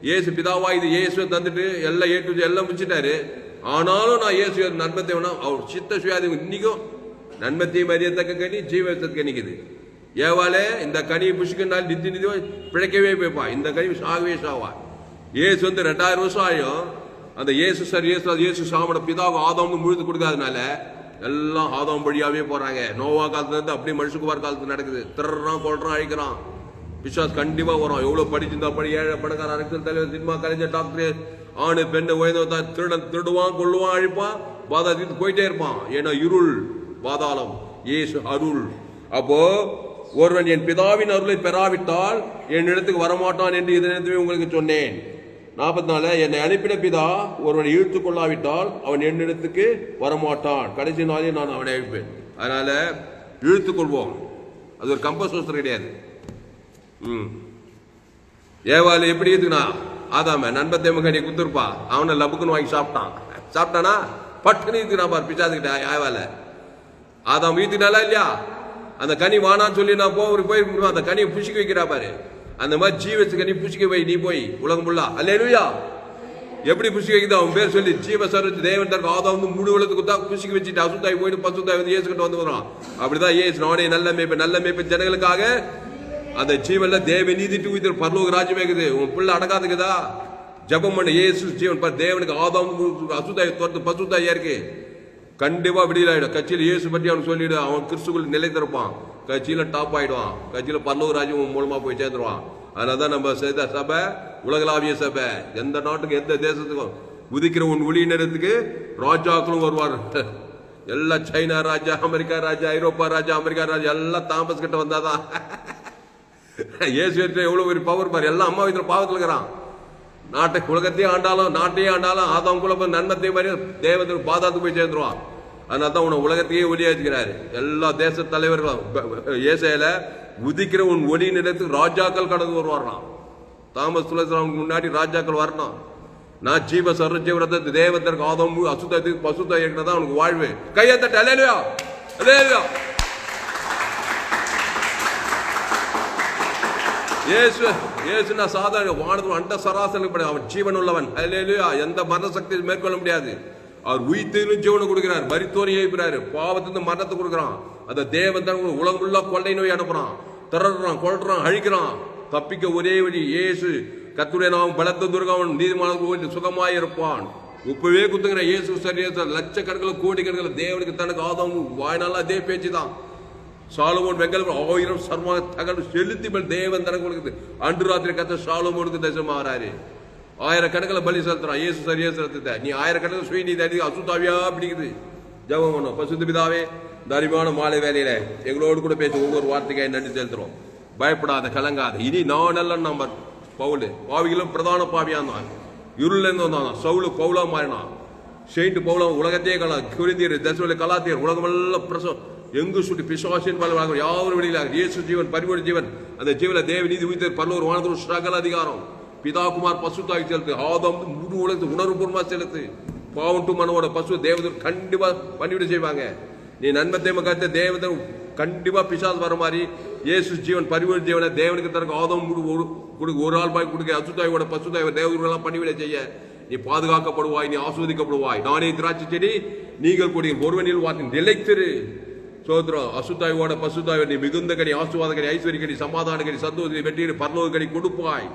இயேசு பிதாவா இது இயேசுவை தந்துட்டு எல்லாம் ஏற்று எல்லாம் முடிச்சுட்டாரு. ஆனாலும் நான் இயேசு நன்மத்தேவனா அவர் சித்த சுயாதி இன்னைக்கும் நன்மத்தையும் அறியத்தக்க கனி ஜீவத்துக்கு கணிக்குது. ஏவாலே இந்த கனியை புஷிக்கினால் நித்தி நிதி பிழைக்கவே போய்ப்பா. இந்த கனி சாகவே சாவா. இயேசு 2000 வருஷம் ஆயும். அந்த இயேசு சார் இயேசு சாமட பிதாவை ஆதாம் முழுது கொடுக்காதனால எல்லாம் ஆதாம் வழியாவே போறாங்க. நோவா காலத்துல இருந்து அப்படியே மனுஷகுமார் காலத்துல நடக்குது. திறறான், கொள்றான், அழிக்கிறான். பிசாஸ் கண்டிப்பா வரும். எவ்வளவு படிச்சிருந்தா படி, ஏழை பணக்கார அரசியல் தலைவர், சினிமா கலைஞர், டாக்டர், ஆணு பெண்ணு உயர்ந்தவன் திருடன் திருடுவான், கொள்ளுவான், அழிப்பான், பாதாளத்துக்கு போயிட்டே இருப்பான். ஏன்னா இருள் பாதாளம். இயேசு அருள். அப்போ ஒருவன் என் பிதாவின் அருளை பெறாவிட்டால் என் இடத்துக்கு வரமாட்டான் என்று இதனத்துவே உங்களுக்கு சொன்னேன். 44 என்னை அனுப்பின பிதா ஒருவனை இழுத்து கொள்ளாவிட்டால் அவன் என்னிடத்துக்கு வரமாட்டான், கடைசி நாளே நான் அவனை அழைப்பேன். அதனால இழுத்துக் கொள்வோம், அது ஒரு கம்பல்சரி கிடையாது. ஏவாள் எப்படி இருக்குன்னா ஆதாம நண்பத்தேமகனி குத்துருப்பா, அவனை லபுக்குன்னு வாங்கி சாப்பிட்டானா பட்டுன்னு இருக்குனா பார் பிச்சாதுக்கிட்ட ஏவால. ஆதாம் ஈத்துனாலா இல்லையா? அந்த கனி வானான்னு சொல்லி நான் போய் அந்த கனியை புஷிக்க வைக்கிறா பாரு. அந்த மாதிரி ஜீவத்து கனி புஷிக்க வை நீ போய் உலகம் ஃபுல்லா. அல்லேலூயா. எப்படி புஷிக்க வைக்குது அவன் பேர் சொல்லி ஜீவ சர்வத்து தேவன் தனக்கு ஆதாம் வந்து முழு உலகத்துக்கு தான் புஷிக்க வச்சுட்டு அசுத்தாய் போயிட்டு பசுத்தாய் வந்து இயேசு கிட்ட வந்து வரான். அப்படிதான் இயேசு நானே நல்ல மேய்ப்பன் ஜனங்களுக்காக அந்த ஜீவன்ல தேவ நீதிட்டு உயிர் பரலோக ராஜ்யம் இருக்குது. உன் பிள்ளை அடக்காதுக்குதா ஜபம் பண்ண இயேசு ஜீவன் தேவனுக்கு ஆதாம் அசுத்தாய் தோர்த்து பசுத்தாய் இருக்கு. கண்டிப்பா விடியலாயிடும். கட்சியில் இயேசு பற்றி அவனுக்கு சொல்லிடு, அவன் கிறிஸ்துக்குள் நிலை திறப்பான், கட்சியில டாப் ஆயிடுவான், கட்சியில பரலோக ராஜ்யம் மூலமா போய் சேர்ந்துருவான். அதனாலதான் நம்ம செய்த சபை உலகளாவிய சபை. எந்த நாட்டுக்கு எந்த தேசத்துக்கும் உதிக்கிற உன் ஒளி நேரத்துக்கு ராஜாக்களும் வருவார். எல்லாம் சைனா ராஜா, அமெரிக்கா ராஜா, ஐரோப்பா ராஜா, அமெரிக்கா ராஜா எல்லாம் தாமஸ் கிட்ட வந்தாதான். இயேசு எவ்வளவு ஒரு பவர் பாரு. எல்லாம் அம்மா வீட்டுல பாவத்தில் இருக்கிறான். நாட்டை உலகத்தையே ஆண்டாலும் ஆதாம் குல நன்மத்தை மாதிரி தேவத்துக்கு பாதாத்துக்கு போய் சேர்ந்துருவான். அதனால தான் உன உலகத்தையே ஒளியாச்சுக்கிறாரு. எல்லா தேச தலைவர்களும் ஏசையில உதிக்கிற உன் ஒளி நிலத்துக்கு ராஜாக்கள் கடந்து வருவாராம். தாமஸ் துளசிராமுக்கு முன்னாடி ராஜாக்கள் வரணும். நான் ஜீவ சர்வஜீவரத்தை தேவத்திற்கு ஆதாம் அசுத்தத்துக்கு பசுத்த இருக்கிறதா அவனுக்கு வாழ்வு. கையை தட்டு. அல்லேலூயா, அல்லேலூயா. இயேசுனா சாதாரண வானத்தில் அண்ட சராசரி அவன் ஜீவன் உள்ளவன். அல்லேலூயா. எந்த மரண சக்தி மேற்கொள்ள முடியாது. அவர் உயிர்த்தெழும் ஜீவனை கொடுக்கிறார், மரித்தோரை எழுப்புறாரு, பாவத்திலிருந்து மரணத்தை கொடுக்கிறான். அந்த தேவன் தான் உலகமுள்ள கொள்ளை நோய் அனுப்புறான், திரடுறான், கொள்றான், அழிக்கிறான். தப்பிக்க ஒரே வழி இயேசு. கர்த்தருடைய நாமம் பலத்த துர்காவன் நீதிமான சுகமாய் இருப்பான். இப்பவே குத்துங்கிற இயேசு சரியா லட்சக்கணக்கில் கோடிக்கணக்கில் தேவனுக்கு தனக்கு ஆதாம் வாய்நாள் அதே பேச்சுதான். சாலமோன் வெங்கல் 1000 சர்வ தகவல் செலுத்தி தேவன் தனக்கு கொடுக்குது. அன்று ராத்திரி கத்த சாலமோனுக்கு தரிசனமாகறாரு. 1000 கணக்கில் பலி செலுத்துறான். இயேசு சரியா செலுத்த நீ 1000 கணக்கில் சுயநீதி அசுத்தாவியா பிடிக்குது. ஜெபம் பண்ணும். பசுத்த பிதாவே, தரிமான மாலை வேலையில எங்களோடு கூட பேச ஒவ்வொரு வார்த்தைக்காய் நன்றி செலுத்துறோம். பயப்படாத, கலங்காத. இனி நான் நல்ல நம்பர் பவுல் பாவிகளும் பிரதான பாவியான் இருள் இருந்து வந்தான். சவுலு பவுலா மாறினான். செயின்ட் பவுலா உலகத்தையே குறிந்தியர் தசவலை கலாத்தியர் உலகமெல்லாம் பிரசவம் எங்கு சுட்டி பிசாசின் பலவாக யாரும் வெளியிலாக இயேசு ஜீவன் பரிமள ஜீவன். அந்த ஜீவன தேவ நீதி உயிர் பரலோர் வானதூர் சகல அதிகாரம் பிதாகுமார் பசுத்தாய் செலுத்து. ஆதாம் முழு உலகத்து உணர்வுபூர்வமா செலுத்து. பாவம் டு மனவோட பசு தேவதூர் கண்டிப்பா பண்ணிவிட செய்வாங்க. நீ நன்மத்தை மகத்த தேவதர் கண்டிப்பா பிசாசு வர மாதிரி இயேசு ஜீவன் பரிமள ஜீவனை தேவனுக்கு தனக்கு ஆதாம் ஒரு ஆள் பாய் கொடுக்க அசுத்தாயோட பசுத்தாய் தேவதூர்களெல்லாம் பண்ணிவிட செய்ய நீ பாதுகாக்கப்படுவாய், நீ ஆஸ்வதிக்கப்படுவாய். நானே திராட்சை செடி, நீங்கள் கூடிய ஒருவனில் வார்த்தை நிலைத்திரு. சோத்ரம் அசுத்தாயோட பசுத்தாய் நீ மிகுந்த கடி, ஆசுவாத கடி, ஐஸ்வரிய கடி, சமாதான கடி, சந்தோஷ வெற்றி பரலோக கடி கொடுப்பாய்.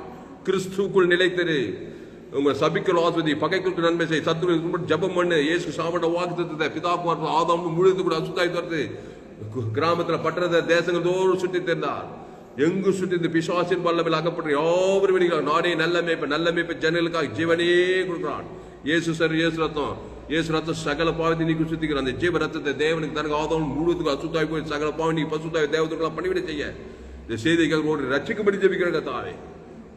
கிறிஸ்துக்குள் நிலைத்திரு. உங்க சபிக்கல் ஆஸ்வதி, பகைக்கு நன்மை செய், சத்துரு ஜபம் பண்ணு. இயேசு சாமட வாக்குத்தத்தை பிதாக்குமார் ஆதாம் முழுது கூட அசுத்தாய் தருது. கிராமத்துல பட்டண தேசங்கள் தோறும் சுற்றி தெரிந்தார். எங்கு சுற்றி இந்த பிசாசின் பல்லவில் அகப்பட்டு யாவரும் வெளிக்கிறார். நானே நல்ல மேய்ப்ப ஜனங்களுக்காக ஜீவனே கொடுக்கிறான். இயேசு சார் இயேசு ரத்தம் சகல பாவத்தை நீக்கி சுத்திக்கிறான். அந்த ஜீவ ரத்தத்தை தேவனுக்கு தனக்கு ஆதாம் முழுவதுக்கு அசுத்தாய் போய் சகல பாவம் நீ பசுத்தாய் தேவத்துக்கெல்லாம் பண்ணிவிட செய்ய இந்த செய்திகள் ரட்சிக்கும்படி ஜெபிக்கிற தாவே.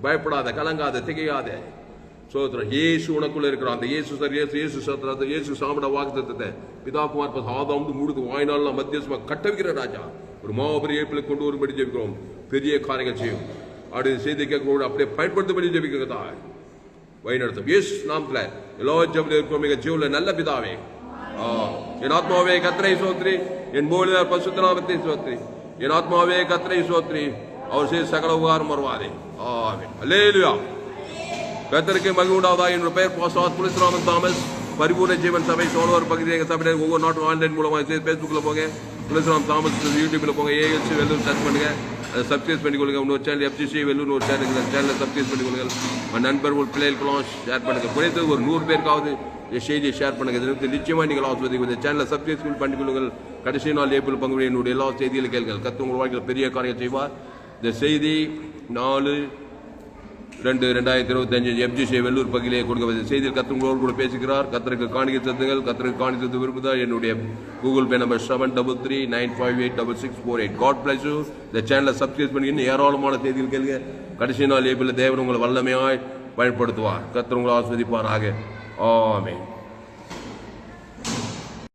பயப்படாத, கலங்காத, திகையாத. சோதரம் இயேசு உனக்குள்ள இருக்கிறான். அந்த இயேசு சார் இயேசு சத்திரத்தை இயேசு சாமட வாக்குத்தத்தை பிதாகுமார் ஆதாம் முழுது வாய்நாள் மத்தியசமா கட்டவிக்கிற ராஜா ஒரு மாபெரிய ஏற்பில் கொண்டு வரும்படி ஜெபிக்கிறோம். பெரிய காரியங்கள் செய்யும். அப்படி செய்தி கேட்க அப்படியே பயன்படுத்தபடி ஜெபிக்கிறதா வழிநடத்தும். இயேசு நாமத்துல எல்லா ஜெபத்தில் இருக்கிறோம். மிக ஜீவன்ல நல்ல பிதாவே. என் ஆத்மாவே கர்த்தரை சோத்ரி, என் மூலியார் பரிசுத்த நாமத்தை சோத்ரி. என் ஆத்மாவே கர்த்தரை சோத்ரி, அவர் செய்த சகல உபகாரம் வருவாதே. ஆமென். அல்லேலூயா. கர்த்தருக்கு மகிமை உண்டாவதா. என்னுடைய பெயர் பாஸ்டர் துளசிராமன் தாமஸ். பரிபூர்ண ஜீவன் சபை சோழவர் பகுதியில் எங்கள் சபையில் ஒவ்வொரு நாட்டும் ஆன்லைன் மூலமாக ஃபேஸ்புக்கில் போங்க, துளசிராம் தாமஸ் யூடியூப்ல போங்க, ஏஎல்சி வெள்ளூர் சர்ச் பண்ணுங்க, அதை சப்ஸ்கிரைப் பண்ணிக்கொள்ளுங்க. இன்னொரு சேனல் எஃப்சிசி வெள்ளூர் ஒரு சேனல், சேனலை சப்ஸ்கிரைப் பண்ணிக்கொள்ளுங்கள். நண்பர் ஒரு பிள்ளைகளுக்கெல்லாம் ஷேர் பண்ணுங்க. குறைந்தது ஒரு 100 பேருக்காவது செய்தியை ஷேர் பண்ணுங்க. இதற்கு நிச்சயமாக நீங்கள் ஆஸ்வதிக்கும். இந்த சேனலை சப்ஸ்கிரைப் பண்ணிக்கொள்ளுங்கள். கடைசி நாள் ஏப்ரல் பங்கு என்னுடைய எல்லா செய்திகளை கேளுங்கள். கர்த்தர் உங்கள் வாழ்க்கையில் பெரிய காரியம் செய்வார். இந்த செய்தி 4 2025 FGC வெள்ளூர் பகுதியிலே கொடுக்கப்பட்ட செய்தியில் கர்த்தர் உங்களோடு கூட பேசுகிறார். கர்த்தருக்கு காணிக்கை செலுத்துங்கள். கர்த்தருக்கு காணிக்கை செலுத்த விரும்புதால் என்னுடைய Google Pay number 7339586648. God bless you. இந்த சேனலை சப்ஸ்கிரைப் பண்ணி இன்னும் ஏராளமான செய்திகள் கேளுங்க. கடைசி நாள் ஏபில் தேவன் உங்களை வல்லமையாய் பயன்படுத்துவார். கர்த்தர் உங்களை ஆசீர்வதிப்பாராக. ஆமென்.